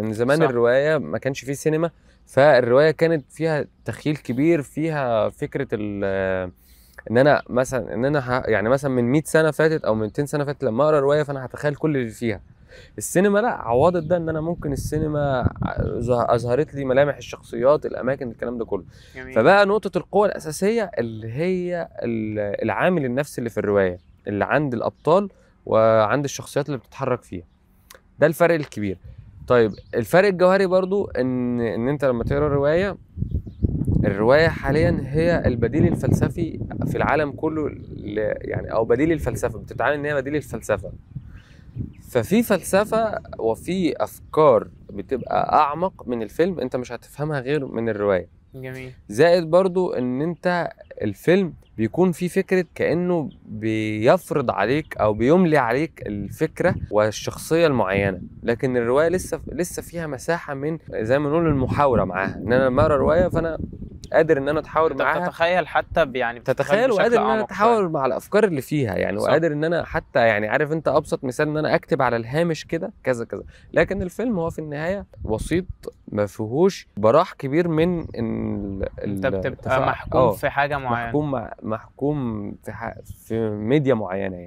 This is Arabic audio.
لان زمان صح. الروايه ما كانش فيه سينما، فالروايه كانت فيها تخيل كبير، فيها فكره ان انا مثلا يعني مثلا من 100 سنه فاتت او من 200 سنه فاتت لما اقرا روايه فانا هتخيل كل اللي فيها. السينما لا، عوضت ده، ان انا ممكن السينما اظهرت لي ملامح الشخصيات، الاماكن، الكلام ده كله. جميل. فبقى نقطه القوه الاساسيه اللي هي العامل النفسي اللي في الروايه، اللي عند الابطال وعند الشخصيات اللي بتتحرك فيها. ده الفرق الكبير. طيب الفرق الجوهري برضو ان انت لما تقرا الروايه حاليا هي البديل الفلسفي في العالم كله، يعني او بديل الفلسفه، بتتعامل ان هي بديل الفلسفه. ففي فلسفه وفي افكار بتبقى اعمق من الفيلم، انت مش هتفهمها غير من الروايه. جميل. زائد برضو ان انت الفيلم بيكون فيه فكرة كأنه بيفرض عليك او بيملي عليك الفكرة والشخصية المعينة، لكن الرواية لسه فيها مساحة من زي ما نقول المحاورة معاها، ان انا لما اقرا رواية فانا قادر ان انا اتحاور انت معاها، بتتخيل حتى يعني بتتخيل تتخيل، بشكل وقادر ان انا اعمق شويه. اتحاور مع الافكار اللي فيها يعني، صح. وقادر ان انا حتى يعني عارف انت ابسط مثال ان انا اكتب على الهامش كده كذا كذا. لكن الفيلم هو في النهايه بسيط، ما فيهوش براح كبير من انت بتبقى التفاعل، محكوم في حاجه معينه. محكوم في ميديا معينه يعني.